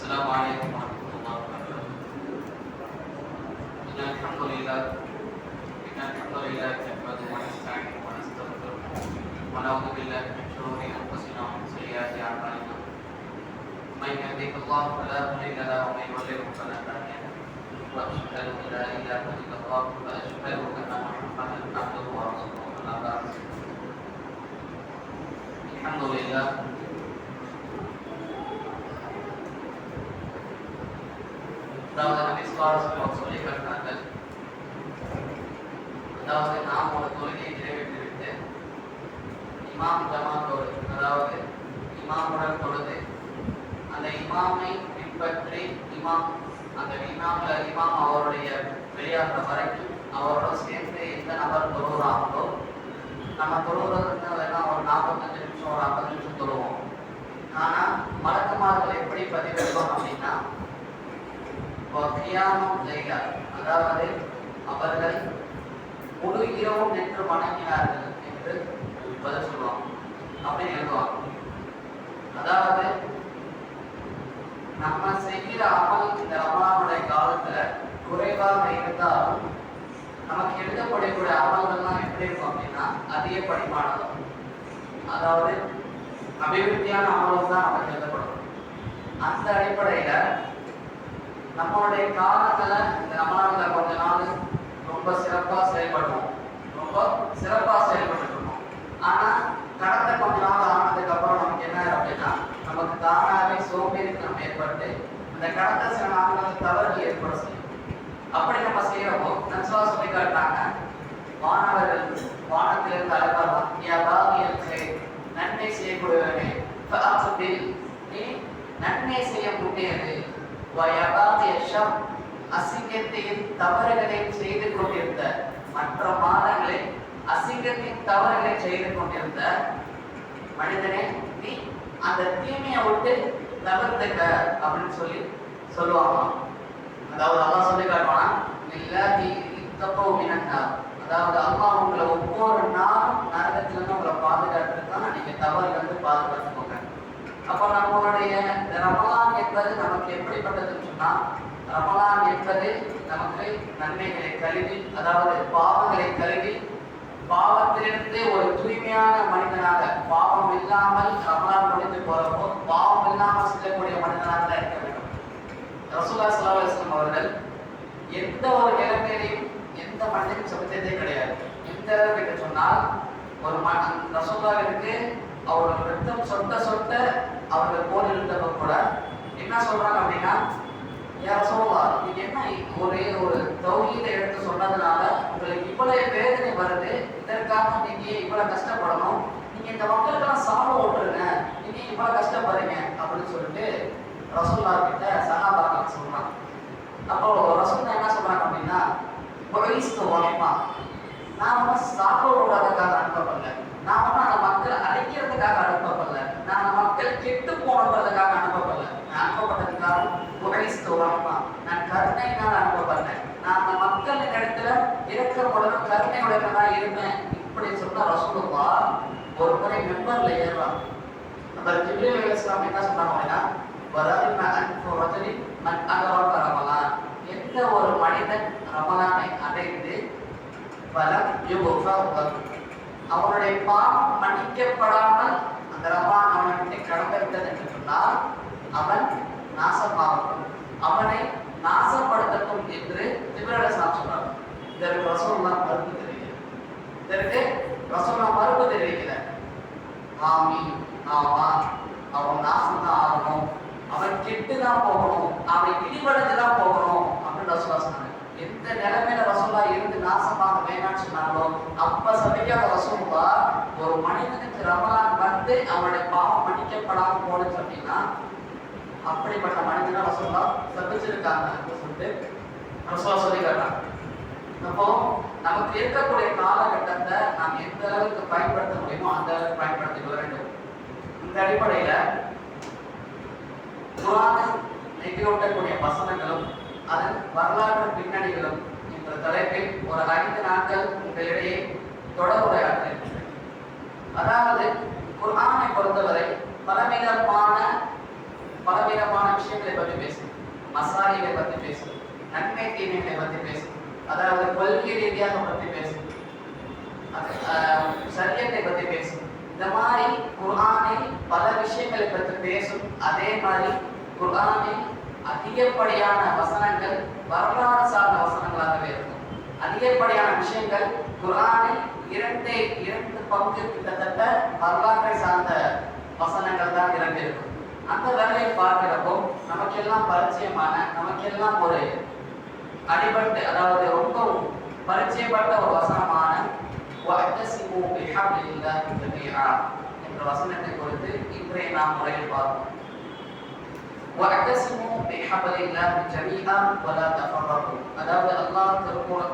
السلام عليكم ورحمة الله وبركاته. إن الحمد لله نحمده ونستعينه ونستغفره ونعوذ بالله من شرور أنفسنا ومن سيئات أعمالنا. من يهده الله فلا مضل له ومن يضلل فلا هادي له. وأشهد أن لا إله إلا الله وأشهد أن محمدا عبده ورسوله. أما بعد. الحمد لله. அதாவது நபி ஸல்லல்லாஹு அலைஹி வஸல்லம் சொல்லி காட்டினார்கள், அதாவது நாம் ஒரு தொழுகையை நிறைவேற்றிவிட்டு இமாம் ஜமாத்தோடு, அதாவது இமாமுடன் தொழுது அந்த இமாமை பின்பற்றி இமாம் அவருடைய வெளியாகிற வரைக்கும் அவரோட சேர்ந்து எந்த நபர் தொழுகிறாங்களோ, நம்ம தொழுகிறதுக்கு வேணால் ஒரு 45 நிமிஷம் ஒரு 50 நிமிஷம் தொழுவோம். ஆனால் மலக்குமார்கள் எப்படி பதிவிடுவோம் அப்படின்னா, அதாவது அவர்கள் முழு இரவும் நின்று வணங்கினார்கள் என்று பதில் சொல்லுவாங்க, அப்படின்னு எழுதுவாங்க. அதாவது நம்ம செய்கிற அமல் இந்த ரமலானுடைய காலத்துல குறைவாக இருந்தாலும் நமக்கு எழுதப்படக்கூடிய அமல்கள்லாம் எப்படி இருக்கும் அப்படின்னா அதிகப்படிமானதும், அதாவது அபிவிருத்தியான அமலும் தான் நமக்கு எழுதப்படும். அந்த அடிப்படையில நம்மளுடைய காலங்களை இந்த ரமலான்ல கொஞ்ச நாள் ரொம்ப சிறப்பாக செயல்படுவோம், இருக்கோம். ஆனா கடந்த கொஞ்ச நாள் ஆனதுக்கு அப்புறம் நமக்கு என்ன அப்படின்னா, நமக்கு தானாகவே சோம்பேறித்தனம் ஏற்பட்டு அந்த கடந்த சில நாட்கள் தவறுகள் ஏற்பட செய்யும். அப்படி நம்ம செய்யறப்போ நன்சா சொல்லி காட்டாங்க, வானத்திலிருந்து அழகாக நன்மை செய்யக்கூடியவனே, நீ நன்மை செய்ய முடியாது, அசிங்கத்தையும் தவறுகளையும் செய்து கொண்டிருந்த, மற்ற மாதங்களை அசிங்கத்தின் தவறுகளை செய்து கொண்டிருந்த மனிதனே, நீ அந்த தீமையை விட்டு தவிர்த்துக்க அப்படின்னு சொல்லுவாங்க. அதாவது அல்லாஹ் சொல்லி காட்டுவானா, அதாவது அல்லாஹ் உங்களை ஒவ்வொரு நாளும் நரகத்திலிருந்து உங்களை பாதுகாத்துதான் நீங்க தவறுலேருந்து பாதுகாத்துக்கோங்க. அப்போ நம்மளுடைய ரமலான் என்பது நமக்கு எப்படிப்பட்டதுன்னு சொன்னா, ரமலான் என்பது நமக்கு நன்மைகளை கருதி, அதாவது பாவங்களை கருதி பாவத்திலிருந்து ஒரு தூய்மையான மனிதனாக, பாவம் இல்லாமல் ரமலான் முடிந்து போறப்போ பாவம் இல்லாமல் செல்லக்கூடிய மனிதனாக தான் இருக்க வேண்டும். ரசூலுல்லாஹி ஸல்லல்லாஹு அலைஹி வஸல்லம் அவர்கள் எந்த ஒரு நிலைமையிலையும் எந்த மனிதனும் சமைத்ததே கிடையாது. எந்த அளவுக்கு சொன்னால், ஒரு ரசூலுல்லாஹிற்கு அவர்கள் ரத்தம் சொட்ட அவர்கள் போல் இருந்தப்ப கூட என்ன சொல்றாங்க அப்படின்னா, யார் சொல்லலாம், நீங்க என்ன ஒரே ஒரு தௌஹீதை எடுத்து சொன்னதுனால உங்களுக்கு இவ்வளவு வேதனை வருது, இதற்காக நீங்க இவ்வளவு கஷ்டப்படணும், நீங்க இந்த மக்களுக்கெல்லாம் சாபம் ஓட்டுருங்க, நீங்க இவ்வளவு கஷ்டப்படுறீங்க அப்படின்னு சொல்லிட்டு ரசூலுல்லாஹ் கிட்ட சஹாபாக்கள் சொல்றாங்க. அப்போ ரசூலுல்லாஹ் என்ன சொல்றாங்க அப்படின்னா, நான் சாபம் ஓடுறதுக்காக அனுப்பப்படல, நான் அந்த மக்களை அழைக்கிறதுக்காக அனுப்பப்படல, நான் மக்கள் கெட்டு போனதுக்காக அனுப்பப்படல, நான் அனுப்பப்பட்டதுக்காக நான் கருணையினால் அனுப்பப்பட்டேன், நான் அந்த மக்களின் இடத்துல இறக்கப்படுறதும் கருணையுடன் தான் இருப்பேன். இப்படி சொன்ன ரசூலுல்லாஹ் ஒரு முறை மெம்பர்ல ஏறுறாங்க. அந்த ஜிப்ரீல் அலைஹிஸ்ஸலாம் என்ன சொன்னாங்க அப்படின்னா, எந்த ஒரு மனிதன் ரமலானை அடைந்து அவனுடைய பாவம் மன்னிக்கப்படாமல் அந்த ரமலான் அவனை கடந்து விட்டது என்று சொன்னால் அவன் நாசமாகட்டும், அவனை நாசப்படுத்தட்டும் என்று ஜிப்ரீல் அலைஹிஸ்ஸலாம் சொன்னார். இதற்கு ரசூலுல்லாஹ் மறுப்பு தெரிவிக்கிறார். ஆமீன், ஆமா, அவன் நாசம் தான் ஆகணும், அவன் கெட்டுதான் போகணும், அவன் இடிபடுத்துதான் போகணும் அப்படின்னு ரசூலுல்லாஹ் சொன்னாங்க. எந்த நிலைமையில ரசூலுல்லாஹ் இருந்து நாசமாக வேணான்னு சொன்னாங்களோ அப்ப சபிக்காத ரசூலுல்லாஹ் ஒரு மனிதனுக்கு ரமலான் வந்து அவனுடைய பாவம் மன்னிக்கப்படாமல் போனது அப்படின்னா அப்படிப்பட்ட மனிதனை ரசூலுல்லாஹ் சபிச்சிருக்காங்க அப்படின்னு சொல்லிட்டு ரசூலுல்லாஹ் சொல்லி காட்டாங்க. அப்போ நமக்கு இருக்கக்கூடிய காலகட்டத்தை நாம் எந்த அளவுக்கு பயன்படுத்த முடியுமோ அந்த அளவுக்கு பயன்படுத்திக் கொள்ள வேண்டும். இந்த அடிப்படையில குர்ஆனை நெகிழூட்டக்கூடிய வசனங்களும் அதன் வரலாற்று பின்னணிகளும் என்ற தலைப்பில் ஒரு 5 நாட்கள் உங்களிடையே தொடர்புரையாற்றுகிறேன். அதாவது குர்ஆனை பொறுத்தவரை பலவிதமான விஷயங்களை பற்றி மசாலிகளை பற்றி பேசும், நன்மை தீமைகளை பற்றி பேசும், அதாவது கொள்கை ரீதியாக பற்றி பேசும், சரியத்தை பற்றி பேசும். இந்த மாதிரி குர்ஆனில் பல விஷயங்களை பற்றி பேசும். அதே மாதிரி குர்ஆனில் அதிகப்படியான வசனங்கள் வரலாறு சார்ந்த வசனங்களாகவே இருக்கும். அதிகப்படியான விஷயங்கள் குர்ஆனில் இரண்டு பங்கு கிட்டத்தட்ட வரலாற்றை சார்ந்த வசனங்கள் தான் இருக்கும். அந்த வேலையை பார்க்கிறப்போ நமக்கெல்லாம் பரிச்சயமான, நமக்கெல்லாம் ஒரு அடிபட்டு, அதாவது ரொம்பவும் பரிச்சயப்பட்ட ஒரு வசனமான வஅத்தஸிமு பிஹப்லில்லாஹி ஜமீஆ என்ற வசனத்தை குறித்து இன்றைய நாம் முறையில் பார்ப்போம். வஅத்தஸிமு பிஹப்லில்லாஹி ஜமீஆ வலா தஃபர்ரகு. அதாவது அல்லாஹ்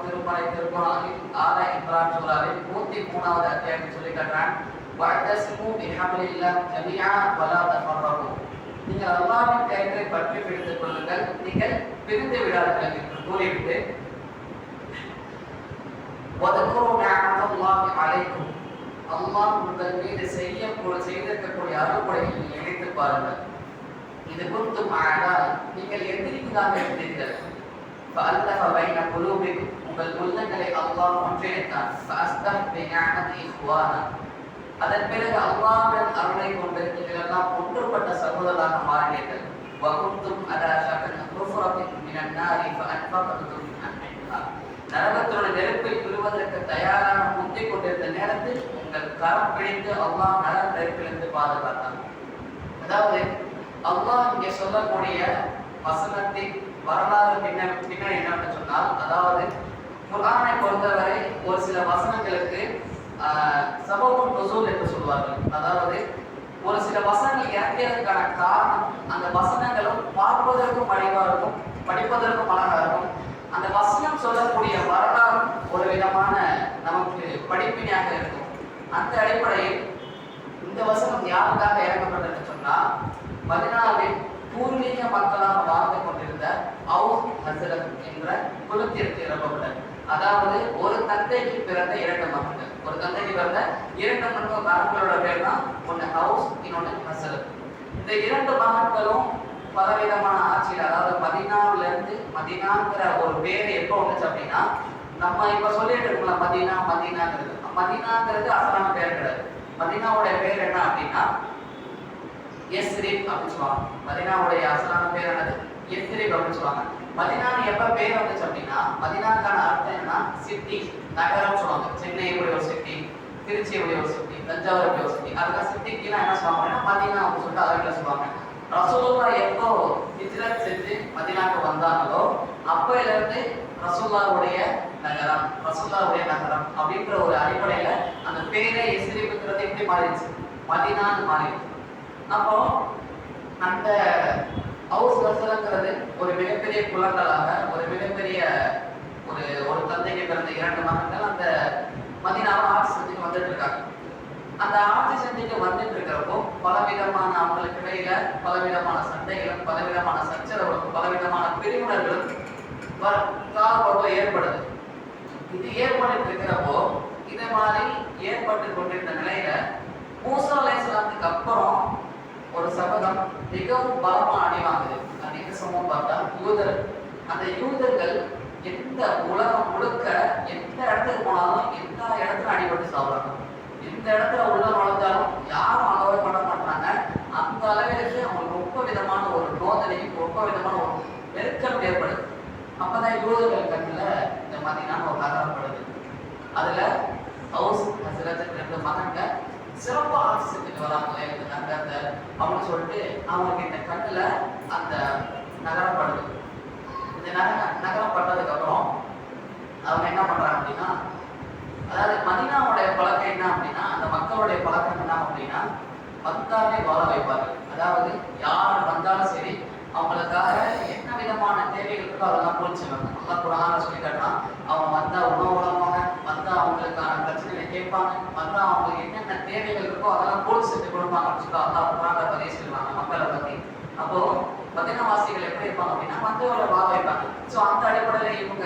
திருக்குர்ஆனில் ஆல இம்ரான் சூராவில் 103வது அத்தியாயத்தில் சொல்லி காட்டுறான், வஅத்தஸிமு பிஹப்லில்லாஹி ஜமீஆ வலா தஃபர்ரகு. நீங்கள் அல்லாஹ்வின் கயிற்றை பற்றி பிடித்துக் கொள்ளுங்கள், நீங்கள் பிரிந்து விடாதீர்கள் என்று கூறிவிட்டு வதகுரு நிஅமத்தல்லாஹி அலைக்கும், அல்லாஹ் உங்கள் மீது செய்திருக்கக்கூடிய அருள்கொடைகளை நினைத்து பாருங்கள். இது குன்தும் அஅதா, நீங்கள் எதிரிகளாக இருந்தீர்கள். ஃபஅல்லஃப பைன குலூபிக்கும், உங்கள் உள்ளங்களை அல்லாஹ் ஒன்றிணைத்தான். ஃபஅஸ்பஹ பிநிஅமதி இஹ்வானா, அதன் பிறகு அல்லாஹ்வின் அருளை கொண்டு நீங்கள் எல்லாம் ஒன்றுபட்ட சகோதரராக மாறினீர்கள். வகுந்தும் அலா ஷஃபன் குஃப்ரத்தின் மினன் நாரி ஃபஅன்ஃபக்தும் அன்ஹா, நரகத்தினுடைய நெருப்பை விழுவதற்கு தயாராக முந்திக் கொண்டிருந்த நேரத்தில் உங்கள் கரம் பிடித்து அல்லாஹ் நரக நெருப்பிலிருந்து பாதுகாத்தான். அதாவது அல்லாஹ் இங்கே சொல்லக்கூடிய வசனத்தின் வரலாறு பின்னாடி என்னன்னு சொன்னால், அதாவது குர்ஆனை பொறுத்தவரை ஒரு சில வசனங்களுக்கு சபபுன் நுசூல் என்று சொல்வார்கள். அதாவது ஒரு சில வசனங்கள் இறங்கியதற்கான காரணம், அந்த வசனங்களும் பார்ப்பதற்கும் அழகா இருக்கும், படிப்பதற்கும் அழகா இருக்கும். அந்த வசனம் சொல்லக்கூடிய வரலாறும் ஒரு விதமான நமக்கு படிப்பினையாக இருக்கும். அந்த அடிப்படையில் இந்த வசனம் யாருக்காக இறக்கப்பட்டதுன்னு சொன்னால், மதீனாவில் பூர்வீக மக்களாக வாழ்ந்து கொண்டிருந்த அவுஸ் ஹஸ்ரத் என்ற குலத்திற்கு இறக்கப்பட்டது. அதாவது ஒரு தந்தைக்கு பிறந்த 2 மகன்கள், ஒரு தந்தைக்கு பிறந்த 2 மகன்களோட பேர் தான், ஒன்று ஹவுஸ், இன்னொன்று ஹஸ்ரத். இந்த 2 மகன்களும் பலவிதமான ஆட்சியில், அதாவது மதீனாவிலிருந்து, மதீனாங்கிற ஒரு பேர் எப்போ வந்துச்சு அப்படின்னா, நம்ம இப்ப சொல்லிட்டு இருக்கோம்ல மதீனாங்கிறது, மதீனாங்கிறது அசலான பேர் கிடையாது. மதீனாவுடைய பேர் என்ன அப்படின்னா யஸ்ரிப் அப்படின்னு சொல்லுவாங்க. மதீனாவுடைய அசலான பேர் என்னது? யஸ்ரிப் அப்படின்னு சொல்லுவாங்க. மதீனான்னு எப்ப பேர் வந்துச்சு அப்படின்னா, மதீனாக்கான அர்த்தம் என்னன்னா சிட்டி, நகரம் சொல்லுவாங்க. சென்னை எப்படி ஒரு சிட்டி, திருச்சி எப்படி ஒரு சிட்டி, தஞ்சாவூர் எப்படி ஒரு சிட்டி, அதுக்காக சிட்டிக்குலாம் என்ன சொல்லுவாங்கன்னா மதீனா அப்படின்னு சொல்லிட்டு அரபில சொல்லுவாங்க. ரசூலுல்லாஹ் எப்போ ஹிஜ்ரத் செஞ்சு மதீனாக்கு வந்தாங்களோ அப்பையிலிருந்து ரசூலுல்லாஹ்வுடைய நகரம் அப்படின்ற ஒரு அடிப்படையில அந்த பேரே யஸ்ரிப்ங்கிறது எப்படி மாறிடுச்சு? மதீனான்னு மாறிடுச்சு. அப்போ அந்த ஹவுஸ் ஹஸ்ரத்ங்கிறது ஒரு மிகப்பெரிய குலங்களாக, ஒரு மிகப்பெரிய ஒரு தந்தைக்கு பிறந்த 2 மகன்கள் அந்த மதீனாவை ஆட்சி செஞ்சுட்டு வந்துட்டு இருக்காங்க. அந்த ஆட்சி செஞ்சுட்டு வந்துட்டு இருக்கிறப்போ பலவிதமான அவங்களுக்கு இடையில பலவிதமான சண்டைகளும், பலவிதமான சச்சரவுகளும், பலவிதமான பிரிவினர்களும் காலப்போக்கில் ஏற்படுது. இது ஏற்பட்டு இருக்கிறப்போ இதே மாதிரி ஏற்பட்டு கொண்டிருந்த நிலையில மூசா அலைஹிஸ்ஸலாத்துக்கு அப்புறம் ஒரு சபதம் மிகவும் பலமா அணிவாங்குது. அது என்ன சமூகம் பார்த்தா யூதர். அந்த யூதர்கள் எந்த உலகம் முழுக்க எந்த இடத்துக்கு போனாலும் எல்லா இடத்துல அடிபட்டு சாப்பிடுறாங்க. எந்த இடத்துல உள்ள நுழைஞ்சாலும் யாரும் அகவே பண்ண மாட்டாங்க. அந்த அளவிற்கு அவங்களுக்கு ரொம்ப விதமான ஒரு நோதனையும், ரொம்ப விதமான ஒரு நெருக்கம் ஏற்படுது. அப்பதான் யூதர்கள் கண்ணில் இந்த மதீனான்னு ஒரு நகரப்படுது. அதுல ஹவுஸ் ஹஸ்ரத் 2 மகன்கள் சிறப்பாக ஆட்சி செஞ்சுட்டு வராங்க இந்த நகரத்தை அப்படின்னு சொல்லிட்டு அவங்களுக்கு இந்த கண்ணுல அந்த நகரப்படுது. இந்த நகரம் பட்டதுக்கு அப்புறம் அவங்க என்ன பண்றாங்க அப்படின்னா, அதாவது மதீனாவுடைய பழக்கம் என்ன அப்படின்னா, அந்த மக்களுடைய பழக்கம் என்ன அப்படின்னா, வந்தாலே வாழ வைப்பார்கள். அதாவது யார் வந்தாலும் சரி அவங்களுக்காக என்ன விதமான தேவைகள் இருக்கோ அதெல்லாம் பூர்த்திவாங்க. நல்லா குரான்ல சொல்லி காட்டுறான், அவங்க வந்தா உணவு வழங்குவாங்க, வந்தா அவங்களுக்கான பிரச்சனைகளை கேட்பாங்க, வந்தா அவங்களுக்கு என்னென்ன தேவைகள் இருக்கோ அதெல்லாம் பூர்த்தி செஞ்சு கொடுப்பாங்க அப்படின்னு சொல்லி அல்லா குரான்ல பதிவு செய்வாங்க மக்களை பத்தி. அப்போ மதீனாவாசிகள் எப்படி இருப்பாங்க அப்படின்னா மற்றவர்களை வாழ வைப்பாங்க. ஸோ அந்த அடிப்படையில் இவங்க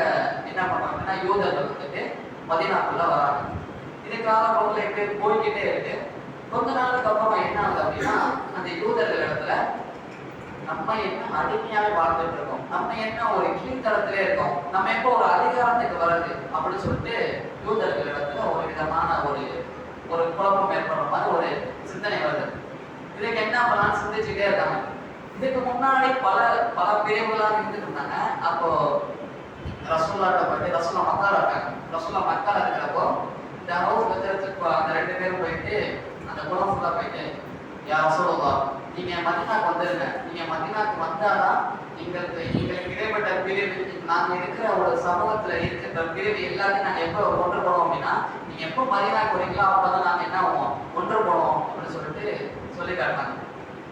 என்ன பண்றாங்கன்னா யூதர்கள் வந்துட்டு மதீனாக்குள்ள வராங்க. இதுக்காக போக்குல எப்படி போய்கிட்டே இருக்கு. கொஞ்ச நாளுக்கு அப்புறம் என்ன ஆகுது அப்படின்னா, அந்த யூதர்கள் இடத்துல நம்ம என்ன அடிமையாவே வாழ்ந்துட்டு இருக்கோம், நம்ம என்ன ஒரு கீழ்த்தளத்திலே இருக்கோம், நம்ம எப்போ ஒரு அதிகாரத்துக்கு வருது அப்படின்னு சொல்லிட்டு யூதர்களிடத்துல ஒரு விதமான ஒரு ஒரு குழப்பம் ஏற்படுற மாதிரி ஒரு சிந்தனை வருது. இதுக்கு என்ன பண்ணலாம்னு சிந்திச்சுட்டே இருக்காங்க. இதுக்கு முன்னாடி பல பல பிரிவுகளாக இருந்துட்டு இருந்தாங்க. அப்போ ரசூல்லாட்ட போயிட்டு, ரசூல்லா மக்கால இருக்காங்க, ரசூல்லா மக்கால இருக்கிறப்போ இந்த ஹவுஸ் வச்சிருக்க அந்த 2 பேரும் போயிட்டு அந்த குலம் ஃபுல்லா போயிட்டு, யா ரசூலுல்லா, நீங்க மதீனாக்கு வந்துருங்க, நீங்க மதீனாக்கு வந்தாதான் எங்களுக்கு இடைப்பட்ட பிரிவு, நாங்க இருக்கிற ஒரு சமூகத்துல இருக்கிற பிரிவு எல்லாத்தையும் நாங்க எப்போ ஒன்றுபடுவோம் அப்படின்னா, நீங்க எப்போ மதீனாக்கு வரீங்களோ அப்பதான் நாங்க என்ன ஆகும், ஒன்றுபடுவோம் அப்படின்னு சொல்லிட்டு சொல்லி காட்டாங்க.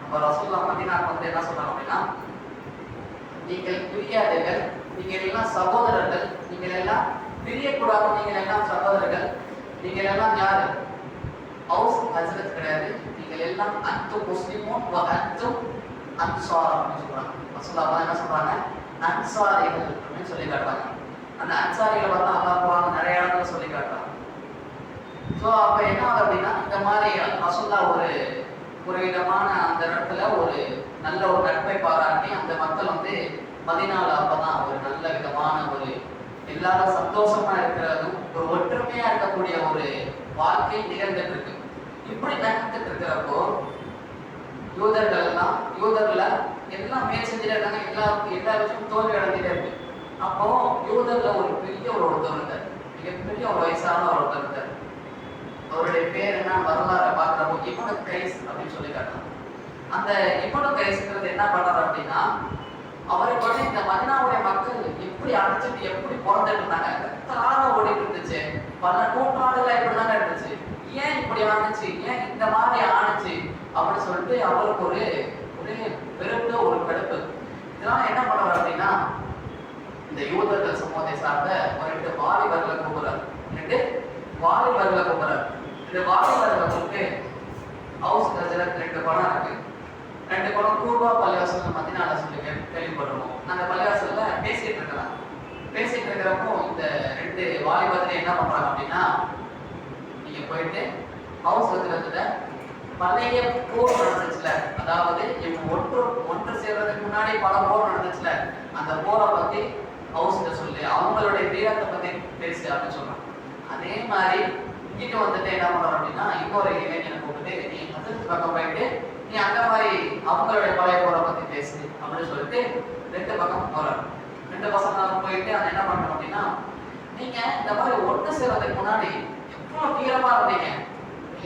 நம்ம ரசூல்லா மதீனாக்கு வந்து என்ன சொல்றாங்க அப்படின்னா, நீங்கள் பிரியாதீர்கள், நீங்கள் எல்லாம் சகோதரர்கள், நீங்கள் எல்லாம் பிரியக்கூடாது, நீங்கள் எல்லாம் சகோதரர்கள், நீங்கள் எல்லாம் யாரு, ஹவுஸ் ஹஸ்ரத் கிடையாது, நீங்கள் எல்லாம் அன்து முஸ்லிமும் அன்து அன்சார் அப்படின்னு சொல்றாங்க. ரசூலுல்லாஹ் என்ன சொல்றாங்க, அன்சாரிகள் அப்படின்னு சொல்லி காட்டுறாங்க. அந்த அன்சாரிகளை பார்த்தா அல்லாஹ் குர்ஆன் நிறைய இடத்துல சொல்லி காட்டுறாங்க. ஸோ அப்ப என்ன ஆகுது அப்படின்னா, இந்த மாதிரி ரசூலுல்லாஹ் ஒரு விதமான அந்த இடத்துல ஒரு நல்ல ஒரு நட்பை பாராட்டி அந்த மக்கள் வந்து மதீனால அப்பதான் ஒரு நல்ல விதமான ஒரு எல்லாரும் சந்தோஷமா இருக்கிறதும் ஒரு ஒற்றுமையா இருக்கக்கூடிய ஒரு வாழ்க்கை நிகழ்ந்துட்டு இருக்கு. இப்படி நடந்துட்டு இருக்கிறப்போ யூதர்ல எல்லாம் மேல் செஞ்சுட்டே இருக்காங்க, எல்லா விஷயமும் தோல்வி அடைஞ்சிட்டே இருக்கு. அப்போ யூதர்ல ஒரு பெரிய ஒரு ஒருத்தர் இருந்தார், மிகப்பெரிய ஒரு வயசான ஒருத்தர் இருந்தார். அவருடைய பேர் என்ன, வரலாறு பார்க்கிறப்போ இப்னு கைஸ் அப்படின்னு சொல்லி காட்டுறாங்க. அந்த இப்னு கைஸ்ங்கிறது என்ன பண்றாரு அப்படின்னா, அவருக்கு வந்து இந்த மதீனாவுடைய மக்கள் எப்படி அடைச்சிட்டு எப்படி பிறந்துட்டு இருந்தாங்க, ரத்தலாக ஓடிட்டு இருந்துச்சு, பல நூற்றாண்டுகளா இப்படிதாங்க இருந்துச்சு, ஏன் இப்படி ஆணுச்சு, ஏன் இந்த மாதிரி ஆணுச்சு அப்படின்னு சொல்லிட்டு அவருக்கு ஒரு பெருத்த ஒரு கடுப்பு. இதனால என்ன பண்றாரு அப்படின்னா, இந்த யூதர்கள் சமூகத்தை சார்ந்த ஒரு 2 வாலிபர்களை கூப்பிடுறாரு. இந்த வாலிபர்களை கூப்பிட்டு ஹவுஸ் ஹஸ்ரத் 2 படம் இருக்கு, 2 படம் கூர்வா பள்ளிவாசல் மதீனால சொல்லி கேள்விப்படுறோம். அந்த பள்ளிவாசல்ல பேசிட்டு இருக்கிறப்போ இந்த 2 வாலிபர்கள் என்ன பண்றாங்க அப்படின்னா, நீங்க போயிட்டு ஹவுஸ் ஹஸ்ரத்துல பழைய போர் நடந்துச்சுல, அதாவது இவங்க ஒன்று சேர்றதுக்கு முன்னாடி பல போர் நடந்துச்சுல, அந்த போரை பத்தி ஹவுஸ்ல சொல்லி அவங்களுடைய வீரத்தை பத்தி பேசு அப்படின்னு சொல்றாங்க. அதே மாதிரி இங்கிட்ட வந்துட்டு என்ன பண்றோம் அப்படின்னா, இன்னொரு இளைஞனை கூப்பிட்டு நீ ஹஸ்ரத் பக்கம் போயிட்டு நீ அந்த மாதிரி அவங்களுடைய பழைய போரை பத்தி பேசு அப்படின்னு சொல்லிட்டு 2 பக்கம் போறாரு. 2 பசங்க போயிட்டு அதை என்ன பண்றோம் அப்படின்னா, நீங்க இந்த மாதிரி ஒன்று சேர்றதுக்கு முன்னாடி எவ்வளவு தீவிரமா இருந்தீங்க,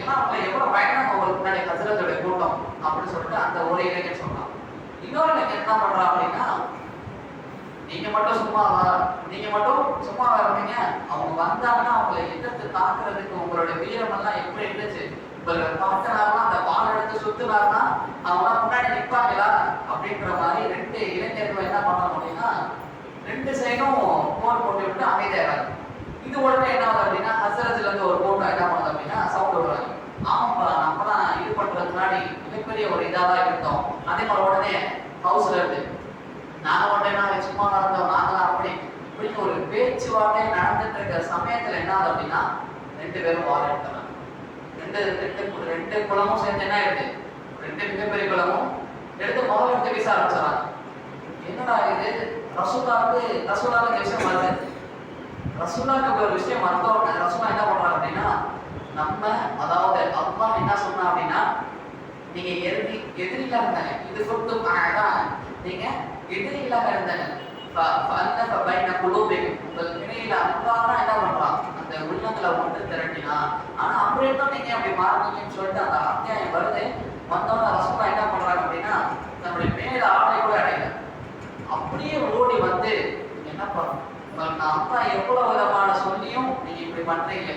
ஏன்னா அவங்க எவ்வளவு பயணம் உங்களுக்கு முன்னாடி ஹஸ்ரத்துடைய கூட்டம் அப்படின்னு சொல்லிட்டு அந்த ஒரு இளைஞர் சொல்றான். இன்னொரு இளைஞர் என்ன பண்றா அப்படின்னா, நீங்க மட்டும் சும்மாவா இருந்தீங்க, அவங்க வந்தாங்கன்னா அவங்களை எதிர்த்து தாக்குறதுக்கு உங்களுடைய வீரம் எல்லாம் எப்படி இருந்துச்சு, உங்களுக்கு பார்க்கறாருன்னா அந்த பால் எடுத்து சுத்துனாருன்னா அவங்க முன்னாடி நிற்பாங்களா அப்படின்ற மாதிரி 2 இளைஞர்கள் என்ன பண்ணணும் அப்படின்னா 2 சைடும் போர் போட்டு விட்டு அமைதியாகிறாங்க. இது உடனே என்ன ஆகுது அப்படின்னா, ஹஸ்ரத்ல இருந்து ஒரு கூட்டம் என்ன பண்ணுது அப்படின்னா சவுண்ட் விடுறாங்க. ஆமாப்பா, நம்மலாம் இது பண்றதுக்கு முன்னாடி மிகப்பெரிய ஒரு இதாதான் இருந்தோம், அதே மாதிரி உடனே ஹவுஸ்ல இருந்து நாங்க உடனே சும்மா இருந்தோம், நாங்களாம் அப்படி இப்படின்னு ஒரு பேச்சுவார்த்தை நடந்துட்டு இருக்கிற சமயத்துல என்ன ஆகுது அப்படின்னா 2 பேரும் வாழ எடுத்துறாங்க. 2 குளமும் சேர்ந்து என்ன ஆயிடுது, 2 மிகப்பெரிய குளமும் எடுத்து முதல்ல எடுத்து வீச ஆரம்பிச்சாங்க. என்னடா இது, ரசூலுல்லாஹ்க்கு விஷயம் வருது, ரசூலுல்லாஹ்க்கு ஒரு விஷயம் வந்தோம். ரசூலுல்லாஹ் என்ன பண்றாங்க அப்படின்னா, நம்ம அதாவது அல்லாஹ் என்ன சொன்னா அப்படின்னா, நீங்க எதிரிகளாக இருந்தாங்க, இது கொடுத்து நீங்க எதிரிகளாக இருந்தாங்க, உங்கள் இணையில அல்லாஹ் என்ன பண்றான், அந்த உள்ளங்களை ஒன்று திரட்டினா. ஆனா அப்படியே தான் நீங்க அப்படி மாறினீங்கன்னு சொல்லிட்டு அந்த அத்தியாயம் வருது. வந்தோட ரசூலுல்லாஹ் என்ன பண்றாங்க அப்படின்னா, நம்மளுடைய மேல ஆடை கூட அடையல, அப்படியே ஓடி வந்து என்ன பண்ணணும், உங்களுக்கு நான் அப்பா எவ்வளவு விதமான சொல்லியும் நீங்க இப்படி பண்றீங்க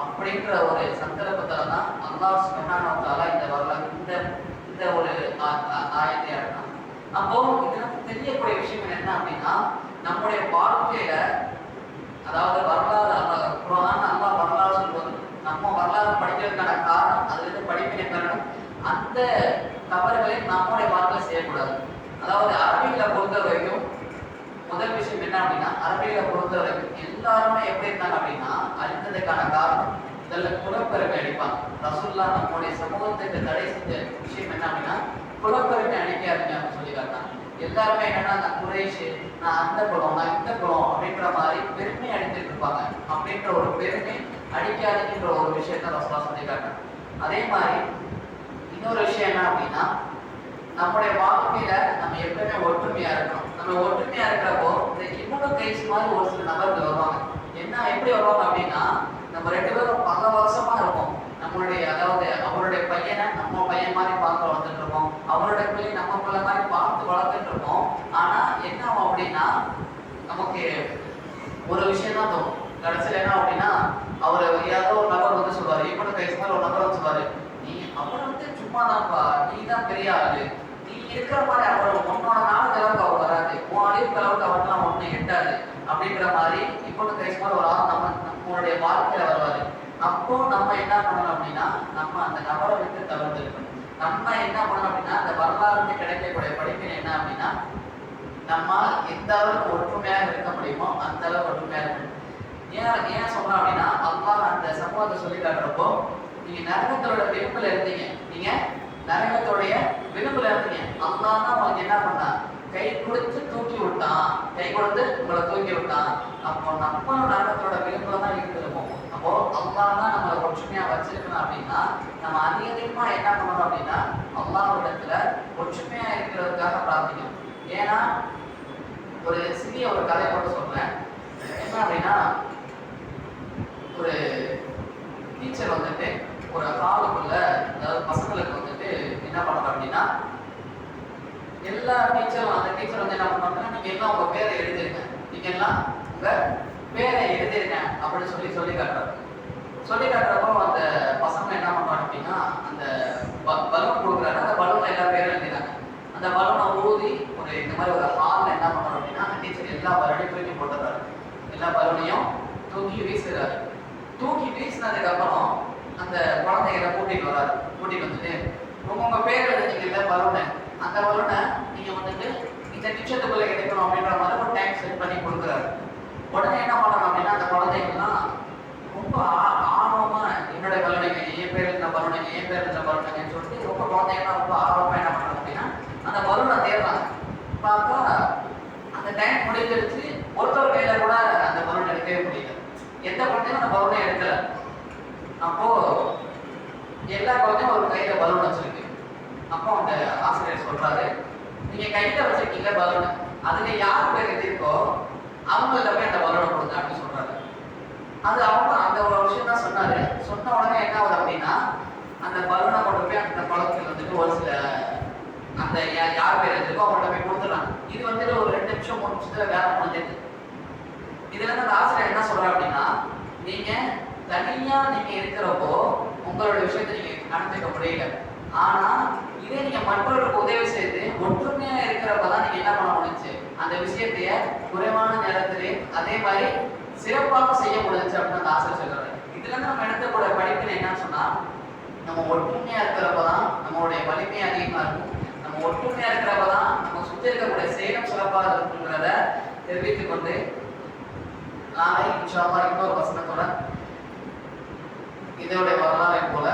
அப்படின்ற ஒரு சந்தர்ப்பத்துல தான் அல்லாஹ் சுப்ஹானஹு வ தஆலா இந்த வரலாறு இந்த ஒரு ஆயத்தை இறக்கினான். அப்போ இதுல தெரியக்கூடிய விஷயம் என்ன அப்படின்னா, நம்முடைய வாழ்க்கையில அதாவது வரலாறு குர்ஆன் அல்லாஹ் வரலாறு சொல்வது, நம்ம வரலாறு படிக்கிறதுக்கான காரணம், அதுல இருந்து படிப்பினை காரணம், அந்த தவறுகளை நம்முடைய வாழ்க்கையில செய்யக்கூடாது. அதாவது அரபிகளை பொறுத்த வரைக்கும் முதல் விஷயம் என்ன அப்படின்னா, அரபிகளை பொறுத்த வரைக்கும் எல்லாருமே எப்படி இருந்தாங்க அப்படின்னா, அழிந்ததுக்கான காரணம் இதெல்லாம் குலப்பெருமை அடிப்பாங்க. ரசூலுல்லாஹ் நம்முடைய சமூகத்துக்கு தடை செஞ்ச விஷயம் என்ன அப்படின்னா குலப்பெருமை அடிக்காதீங்க அப்படின்னு சொல்லி காட்டாங்க. எல்லாருமே என்னன்னா நான் குறைஷ், நான் அந்த குலம், நான் இந்த குலம் அப்படின்ற மாதிரி பெருமை அடித்துட்டு இருப்பாங்க. அப்படின்ற ஒரு பெருமை அடிக்காதீங்கன்ற ஒரு விஷயத்த ரசூலுல்லாஹ் சொல்லி காட்டாங்க. அதே மாதிரி இன்னொரு விஷயம் என்ன அப்படின்னா நம்முடைய வாழ்க்கையில நம்ம எப்பவுமே ஒற்றுமையா இருக்கணும். நம்ம ஒற்றுமையா இருக்கிறப்போ இந்த இம்முனோ கைஸ் மாதிரி ஒரு சில நபர்கள் வருவாங்க. என்ன எப்படி வருவாங்க அப்படின்னா நம்ம ரெண்டு பேரும் பல வருஷமா இருப்போம். நம்மளுடைய அதாவது அவருடைய பையனை நம்ம பையன் மாதிரி பார்த்து வளர்த்துட்டு இருப்போம், அவருடைய பிள்ளை நம்ம பிள்ளை மாதிரி பார்த்து வளர்த்துட்டு இருப்போம். ஆனா என்ன ஆகும் அப்படின்னா நமக்கு ஒரு விஷயம் தான் தோணும். கடைசியில் என்ன அப்படின்னா அவர் ஏதோ ஒரு நபர் வந்து சொல்லுவாரு, இம்முனோ கைஸ் மாதிரி ஒரு நபர் வந்து சொல்லுவாரு, நீ அவர் வந்து சும்மா தான்ப்பா, நீ தான் பெரிய ஆளு, நீ இருக்கிற மாதிரி அவர் உன்னோட நாளுக்கு அளவுக்கு அவர் வராது, உன் அழிவுக்கு அளவுக்கு அவர்லாம் ஒன்றும் எட்டாது அப்படின்ற மாதிரி இப்போ கைஸ் மாதிரி ஒரு ஆள் நம்மளுடைய வாழ்க்கையில வருவாரு. அப்போ நம்ம என்ன பண்ணணும் அப்படின்னா நம்ம அந்த நபரை விட்டு தவிர்த்து இருக்கணும். நம்ம என்ன பண்ணணும் அப்படின்னா அந்த வரலாறுக்கு கிடைக்கக்கூடிய படிப்பினை என்ன அப்படின்னா நம்ம எந்த அளவுக்கு ஒற்றுமையாக இருக்க முடியுமோ அந்த அளவுக்கு ஒற்றுமையாக இருக்கணும். ஏன் சொல்றோம் அப்படின்னா அல்லாஹ் அந்த சமூகத்தை சொல்லி காட்டுறப்போ நீங்க நரகத்தோட விளிம்புல இருந்தீங்க, நீங்க நரகத்தோடைய விளிம்புல இருந்தீங்க, அல்லாஹ் தான் உங்களுக்கு என்ன பண்ணா கை கொடுத்து தூக்கி விட்டான், கை கொடுத்து உங்களை தூக்கி விட்டான். அப்போ நம்மளும் நரகத்தோட விளிம்புல தான் இருந்திருப்போம். அப்போ அல்லாஹ் தான் நம்மளை ஒற்றுமையா வச்சிருக்கணும் அப்படின்னா நம்ம அதிகமா என்ன பண்ணணும் அப்படின்னா அல்லாஹ்விடத்துல ஒற்றுமையா இருக்கிறதுக்காக பிரார்த்திக்கணும். ஏன்னா ஒரு சிறிய ஒரு கதை மட்டும் சொல்றேன். என்ன அப்படின்னா ஒரு டீச்சர் வந்துட்டு ஒரு ஹாலுக்குள்ள அதாவது பசங்களுக்கு வந்துட்டு என்ன பண்றாங்க அப்படின்னா எல்லா டீச்சரும் அந்த டீச்சர் வந்து என்ன பண்ணுவாங்கன்னா நீங்க எல்லாம் உங்க பேரை எழுதிருங்க, நீங்க எல்லாம் உங்க பேரை எழுதிருங்க அப்படின்னு சொல்லி காட்டுறப்போ அந்த பசங்க என்ன பண்றாங்க அப்படின்னா அந்த பலூன் கொடுக்குறாங்க, அந்த பலூன்ல எல்லா பேரும் எழுதினாங்க. அந்த பலூனை ஊதி ஒரு இந்த மாதிரி ஒரு ஹால்ல என்ன பண்றாரு அப்படின்னா அந்த டீச்சர் எல்லா பலூனையும் தூக்கி போட்டுறாரு, எல்லா பலூனையும் தூக்கி வீசுறாரு. தூக்கி வீசினதுக்கு அப்புறம் அந்த குழந்தைகளை கூட்டிட்டு வந்துட்டு உங்க பேர் எழுதிங்க பலூனை, அந்த பலூனை நீங்க வந்துட்டு இந்த நிமிஷத்துக்குள்ள கிடைக்கணும் அப்படின்ற மாதிரி ஒரு டைம் செட் பண்ணி கொடுக்குறாரு. உடனே என்ன பண்ணணும் அப்படின்னா அந்த குழந்தைங்கள்லாம் ரொம்ப ஆர்வமா என்னோட பலூனைங்க, என் பேர் இருந்த பலூனைங்க, என் பேர் இருந்த பலூனைங்கன்னு சொல்லிட்டு ரொம்ப குழந்தைங்கலாம் ரொம்ப ஆர்வமா என்ன பண்றாங்க அப்படின்னா அந்த பலூனை தேடுறாங்க. பார்த்தா அந்த டைம் முடிஞ்சிருச்சு, ஒருத்தர் கையில கூட அந்த பலூன் எடுக்கவே முடியல, எந்த குழந்தையும் அந்த பலூனை எடுக்கல. அப்போ எல்லா குழந்தையும் ஒரு கையில பலூன் வச்சிருக்கு. அப்போ அந்த ஆசிரியர் சொல்றாரு, நீங்க கையில வச்சிருக்கீங்க பலூன், அதுல யார் பேர் எழுதிருக்கோ அவங்கள்ட்ட போய் அந்த பலூனை கொடுங்க அப்படின்னு சொல்றாரு. அது அவங்க அந்த ஒரு விஷயம் தான் சொன்னாரு. சொன்ன உடனே என்ன ஆகுது அப்படின்னா அந்த பலூனை கொண்டு போய் அந்த குழந்தைகள் வந்துட்டு ஒரு சில அந்த யார் பேர் எழுதிருக்கோ அவங்கள்ட்ட போய் கொடுத்துறாங்க. இது வந்துட்டு ஒரு 2 நிமிஷம் 3 நிமிஷத்துல வேலை முடிஞ்சது. இதுல இருந்து அந்த ஆசிரியர் என்ன சொல்றாரு அப்படின்னா நீங்க தனியா நீங்க இருக்கிறப்போ உங்களோட விஷயத்தை நீங்க நடந்துக்க முடியல, ஆனா இதே நீங்க மற்றவர்களுக்கு உதவி செய்து ஒற்றுமையா இருக்கிறப்பதான் நீங்க என்ன பண்ண முடிஞ்சு அந்த விஷயத்தைய குறைவான நேரத்திலே அதே மாதிரி சிறப்பாக செய்ய முடிஞ்சு அப்படின்னு அந்த ஆசிரியர் சொல்றாரு. இதுல இருந்து நம்ம எடுக்கக்கூடிய படிப்புல என்னன்னு சொன்னா நம்ம ஒற்றுமையா இருக்கிறப்பதான் நம்மளுடைய வலிமை அதிகமா இருக்கும், நம்ம ஒற்றுமையா இருக்கிறப்பதான் நம்ம சுற்றி இருக்கக்கூடிய செயலும் சிறப்பாக இருக்குங்கிறத தெரிவித்துக் கொண்டு நாளை இன்ஷா அல்லாஹ் இன்னொரு வசனத்தோட இதோடைய வரலாறை போல